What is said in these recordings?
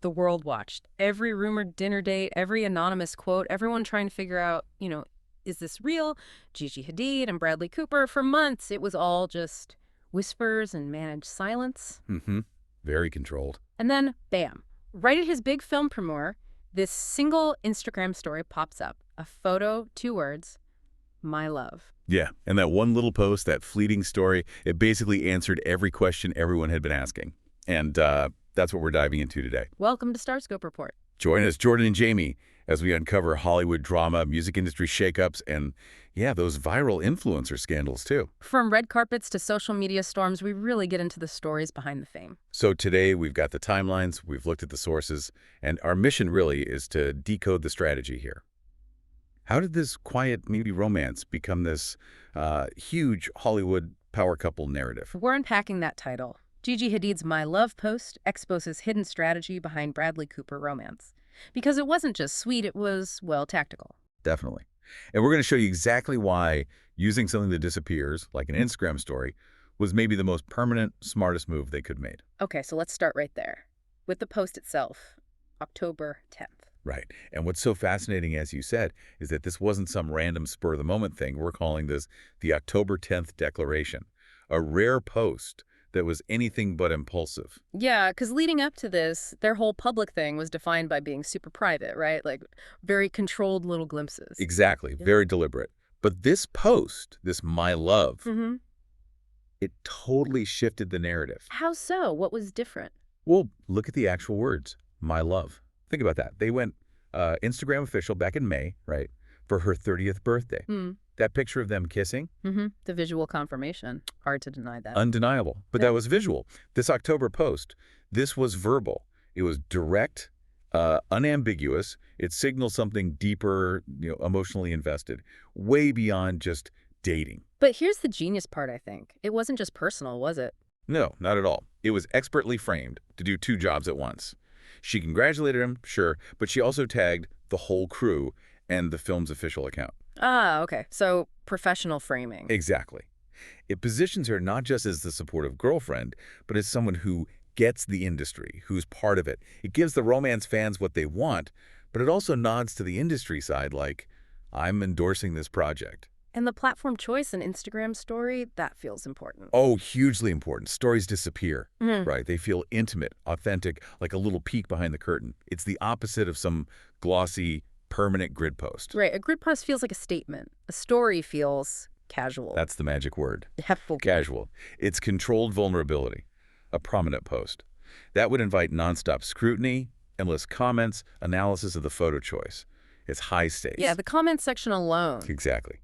The world watched. Every rumored dinner date, every anonymous quote, everyone trying to figure out, is this real? Gigi Hadid and Bradley Cooper. For months, it was all just whispers and managed silence. Mm-hmm. Very controlled. And then, bam, right at his big film premiere, this single Instagram story pops up. A photo, 2 words, my love. Yeah, and that one little post, that fleeting story, it basically answered every question everyone had been asking. And that's what we're diving into today. Welcome to Starscope Report. Join us, Jordan and Jamie, as we uncover Hollywood drama, music industry shakeups, and, yeah, those viral influencer scandals, too. From red carpets to social media storms, we really get into the stories behind the fame. So today, we've got the timelines, we've looked at the sources, and our mission really is to decode the strategy here. How did this quiet, maybe romance become this huge Hollywood power couple narrative? We're unpacking that title. Gigi Hadid's My Love post exposes hidden strategy behind Bradley Cooper romance. Because it wasn't just sweet, it was, well, tactical. Definitely. And we're going to show you exactly why using something that disappears, like an Instagram story, was maybe the most permanent, smartest move they could have made. Okay, so let's start right there. With the post itself, October 10th. Right. And what's so fascinating, as you said, is that this wasn't some random spur-of-the-moment thing. We're calling this the October 10th declaration, a rare post that was anything but impulsive. Yeah, because leading up to this, their whole public thing was defined by being super private, right? Like very controlled little glimpses. Exactly. Yeah. Very deliberate. But this post, this my love, it totally shifted the narrative. How so? What was different? Well, look at the actual words, my love. Think about that. They went Instagram official back in May, right, for her 30th birthday. That picture of them kissing? The visual confirmation. Hard to deny that. Undeniable. But that was visual. This October post, this was verbal. It was direct, unambiguous. It signaled something deeper, emotionally invested, way beyond just dating. But here's the genius part, I think. It wasn't just personal, was it? No, not at all. It was expertly framed to do 2 jobs at once. She congratulated him, sure, but she also tagged the whole crew and the film's official account. Ah, okay. So professional framing. Exactly. It positions her not just as the supportive girlfriend, but as someone who gets the industry, who's part of it. It gives the romance fans what they want, but it also nods to the industry side like, I'm endorsing this project. And the platform choice and Instagram story, that feels important. Oh, hugely important. Stories disappear, right? They feel intimate, authentic, like a little peek behind the curtain. It's the opposite of some glossy, permanent grid post. Right. A grid post feels like a statement. A story feels casual. That's the magic word. Hefty. Casual. It's controlled vulnerability. A prominent post. That would invite nonstop scrutiny, endless comments, analysis of the photo choice. It's high stakes. Yeah, the comment section alone. Exactly.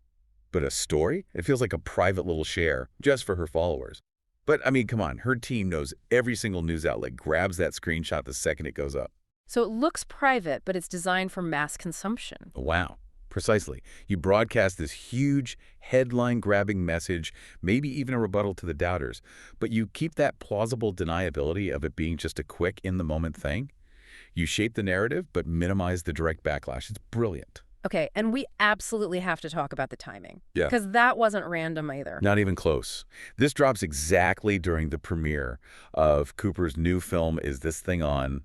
But a story? It feels like a private little share, just for her followers. But, I mean, come on. Her team knows every single news outlet grabs that screenshot the second it goes up. So it looks private, but it's designed for mass consumption. Wow. Precisely. You broadcast this huge, headline-grabbing message, maybe even a rebuttal to the doubters, but you keep that plausible deniability of it being just a quick, in-the-moment thing. You shape the narrative, but minimize the direct backlash. It's brilliant. Okay, and we absolutely have to talk about the timing. Yeah. Because that wasn't random either. Not even close. This drops exactly during the premiere of Cooper's new film, Is This Thing On?,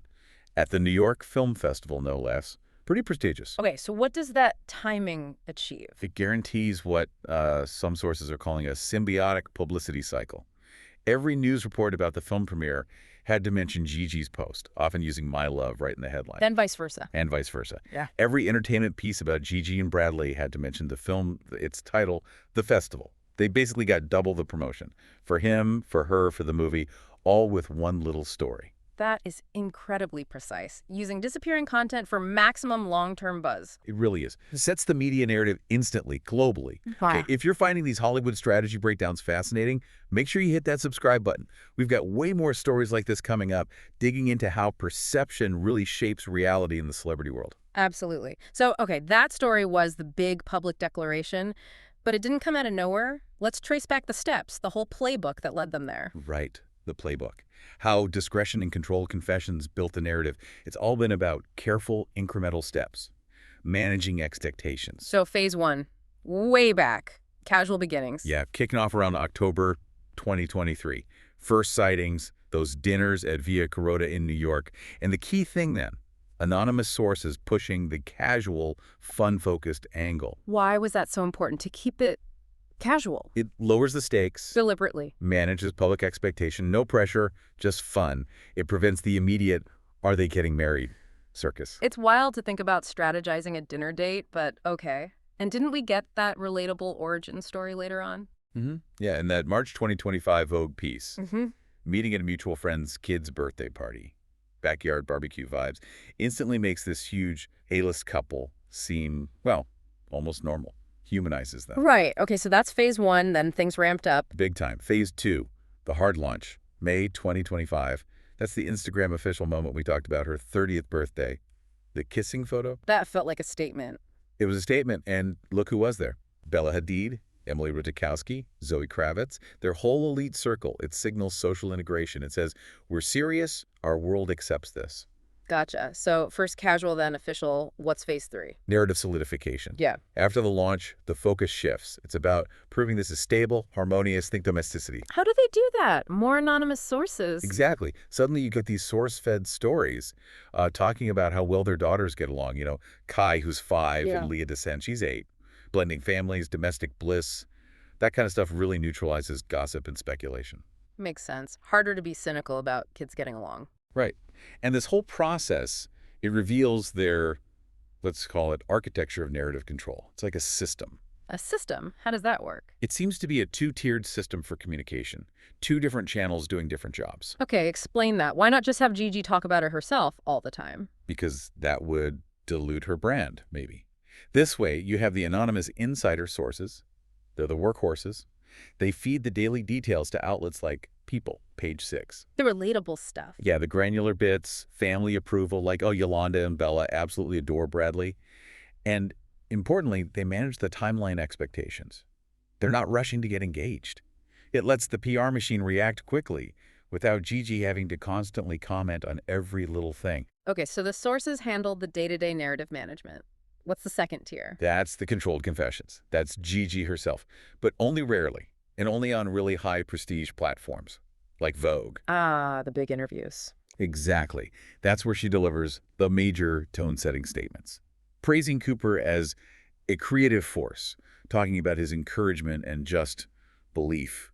at the New York Film Festival, no less. Pretty prestigious. Okay, so what does that timing achieve? It guarantees what some sources are calling a symbiotic publicity cycle. Every news report about the film premiere had to mention Gigi's post, often using my love right in the headline. Then vice versa. And vice versa. Yeah. Every entertainment piece about Gigi and Bradley had to mention the film, its title, The Festival. They basically got double the promotion. For him, for her, for the movie, all with one little story. That is incredibly precise, using disappearing content for maximum long-term buzz. It really is. It sets the media narrative instantly, globally. Wow. Okay, if you're finding these Hollywood strategy breakdowns fascinating, make sure you hit that subscribe button. We've got way more stories like this coming up, digging into how perception really shapes reality in the celebrity world. Absolutely. So, okay, that story was the big public declaration, but it didn't come out of nowhere. Let's trace back the steps, the whole playbook that led them there. Right. The playbook. How discretion and controlled confessions built the narrative. It's all been about careful, incremental steps. Managing expectations. So phase 1, way back, casual beginnings. Yeah, kicking off around October 2023. First sightings, those dinners at Via Carota in New York. And the key thing then, anonymous sources pushing the casual, fun-focused angle. Why was that so important to keep it casual? It lowers the stakes, Deliberately. manages public expectation, no pressure, just fun. It prevents the immediate, are they getting married circus. It's wild to think about strategizing a dinner date, but okay. And didn't we get that relatable origin story later on? Yeah, in that March 2025 Vogue piece, Mm-hmm. meeting at a mutual friend's kid's birthday party, backyard barbecue vibes, instantly makes this huge A-list couple seem, well, almost normal. Humanizes them. Right. Okay, so that's phase one, then things ramped up. Big time. Phase 2, the hard launch, May 2025. That's the Instagram official moment we talked about, her 30th birthday. The kissing photo? That felt like a statement. It was a statement, and look who was there. Bella Hadid, Emily Ratajkowski, Zoe Kravitz, their whole elite circle. It signals social integration. It says, we're serious, our world accepts this. Gotcha. So first casual, then official. What's phase 3? Narrative solidification. Yeah. After the launch, the focus shifts. It's about proving this is stable, harmonious, think domesticity. How do they do that? More anonymous sources. Exactly. Suddenly you get these source-fed stories talking about how well their daughters get along. You know, Kai, who's 5, Yeah. and Leah Descent, she's 8. Blending families, domestic bliss. That kind of stuff really neutralizes gossip and speculation. Makes sense. Harder to be cynical about kids getting along. Right. And this whole process, it reveals their, let's call it, architecture of narrative control. It's like a system. A system? How does that work? It seems to be a two-tiered system for communication. 2 different channels doing different jobs. Okay, explain that. Why not just have Gigi talk about it herself all the time? Because that would dilute her brand, maybe. This way, you have the anonymous insider sources. They're the workhorses. They feed the daily details to outlets like People, page 6. The relatable stuff. Yeah, the granular bits, family approval, like, oh, Yolanda and Bella absolutely adore Bradley. And importantly, they manage the timeline expectations. They're not rushing to get engaged. It lets the PR machine react quickly without Gigi having to constantly comment on every little thing. Okay, so the sources handle the day-to-day narrative management. What's the second tier? That's the controlled confessions. That's Gigi herself, but only rarely, and only on really high prestige platforms, like Vogue. Ah, the big interviews. Exactly. That's where she delivers the major tone-setting statements, praising Cooper as a creative force, talking about his encouragement and just belief.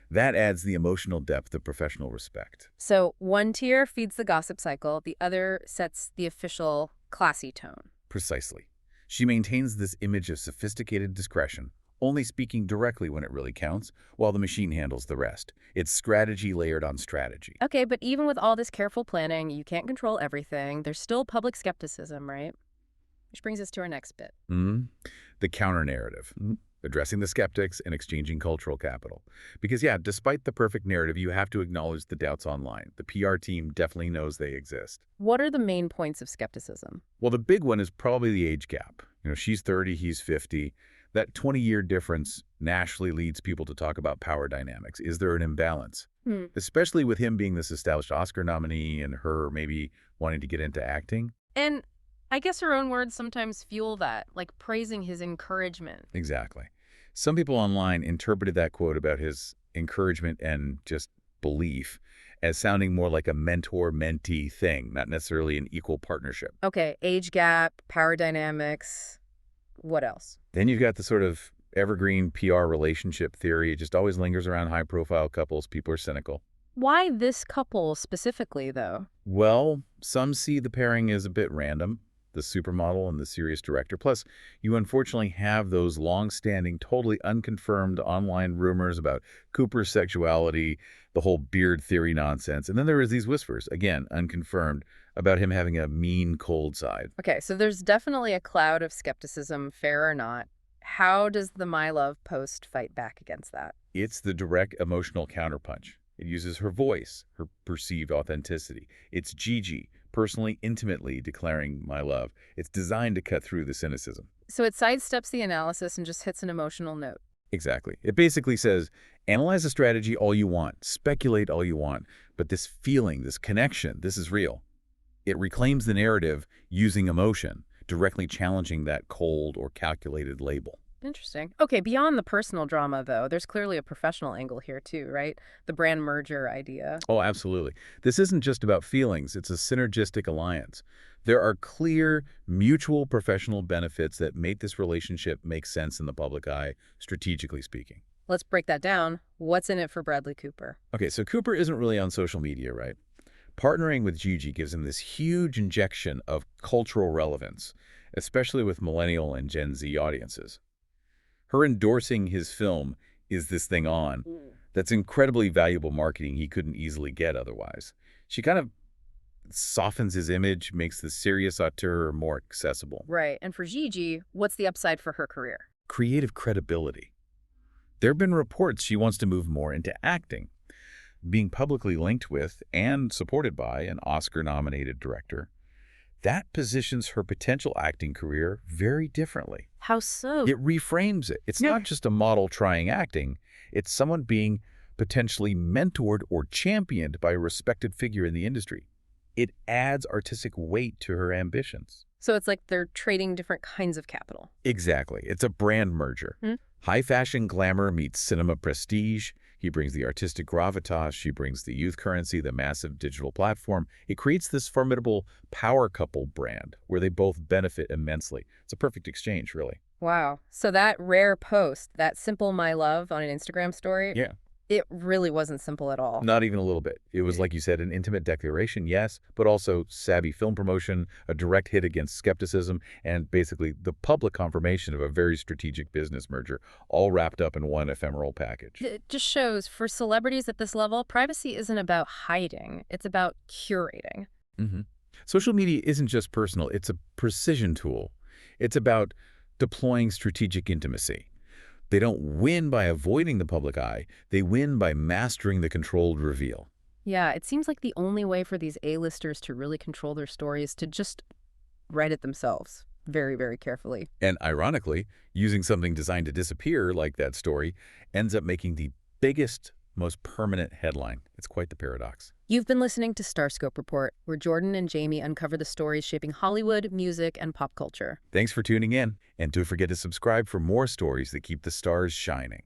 That adds the emotional depth of professional respect. So one tier feeds the gossip cycle, the other sets the official classy tone. Precisely. She maintains this image of sophisticated discretion, only speaking directly when it really counts, while the machine handles the rest. It's strategy layered on strategy. Okay, but even with all this careful planning, you can't control everything. There's still public skepticism, right? Which brings us to our next bit. The counter-narrative, addressing the skeptics and exchanging cultural capital. Because, yeah, despite the perfect narrative, you have to acknowledge the doubts online. The PR team definitely knows they exist. What are the main points of skepticism? Well, the big one is probably the age gap. You know, she's 30, he's 50. That 20-year difference naturally leads people to talk about power dynamics. Is there an imbalance? Especially with him being this established Oscar nominee and her maybe wanting to get into acting. And I guess her own words sometimes fuel that, like praising his encouragement. Exactly. Some people online interpreted that quote about his encouragement and just belief as sounding more like a mentor-mentee thing, not necessarily an equal partnership. Okay, age gap, power dynamics, what else? Then you've got the sort of evergreen PR relationship theory. It just always lingers around high-profile couples. People are cynical. Why this couple specifically, though? Well, some see the pairing as a bit random, the supermodel and the serious director. Plus, you unfortunately have those long-standing, totally unconfirmed online rumors about Cooper's sexuality, the whole beard theory nonsense. And then there is these whispers, again, unconfirmed, about him having a mean, cold side. Okay, so there's definitely a cloud of skepticism, fair or not. How does the My Love post fight back against that? It's the direct emotional counterpunch. It uses her voice, her perceived authenticity. It's Gigi, personally, intimately declaring my love. It's designed to cut through the cynicism. So it sidesteps the analysis and just hits an emotional note. Exactly. It basically says, analyze the strategy all you want, speculate all you want, but this feeling, this connection, this is real. It reclaims the narrative using emotion, directly challenging that cold or calculated label. Interesting. Okay, beyond the personal drama, though, there's clearly a professional angle here, too, right? The brand merger idea. Oh, absolutely. This isn't just about feelings, it's a synergistic alliance. There are clear, mutual professional benefits that make this relationship make sense in the public eye, strategically speaking. Let's break that down. What's in it for Bradley Cooper? Okay, so Cooper isn't really on social media, right? Partnering with Gigi gives him this huge injection of cultural relevance, especially with millennial and Gen Z audiences. Her endorsing his film, Is This Thing On? That's incredibly valuable marketing he couldn't easily get otherwise. She kind of softens his image, makes the serious auteur more accessible. Right. And for Gigi, what's the upside for her career? Creative credibility. There have been reports she wants to move more into acting, being publicly linked with and supported by an Oscar-nominated director. That positions her potential acting career very differently. How so? It reframes it. It's not just a model trying acting. It's someone being potentially mentored or championed by a respected figure in the industry. It adds artistic weight to her ambitions. So it's like they're trading different kinds of capital. Exactly. It's a brand merger. High fashion glamour meets cinema prestige. He brings the artistic gravitas. She brings the youth currency, the massive digital platform. It creates this formidable power couple brand where they both benefit immensely. It's a perfect exchange, really. Wow. So that rare post, that simple my love on an Instagram story, Yeah. it really wasn't simple at all. Not even a little bit. It was, like you said, an intimate declaration, yes, but also savvy film promotion, a direct hit against skepticism, and basically the public confirmation of a very strategic business merger, all wrapped up in one ephemeral package. It just shows for celebrities at this level, privacy isn't about hiding. It's about curating. Social media isn't just personal. It's a precision tool. It's about deploying strategic intimacy. They don't win by avoiding the public eye. They win by mastering the controlled reveal. Yeah, it seems like the only way for these A-listers to really control their story is to just write it themselves very, very carefully. And ironically, using something designed to disappear, like that story, ends up making the biggest, most permanent headline. It's quite the paradox. You've been listening to Starscope Report, where Jordan and Jamie uncover the stories shaping Hollywood, music, and pop culture. Thanks for tuning in, and don't forget to subscribe for more stories that keep the stars shining.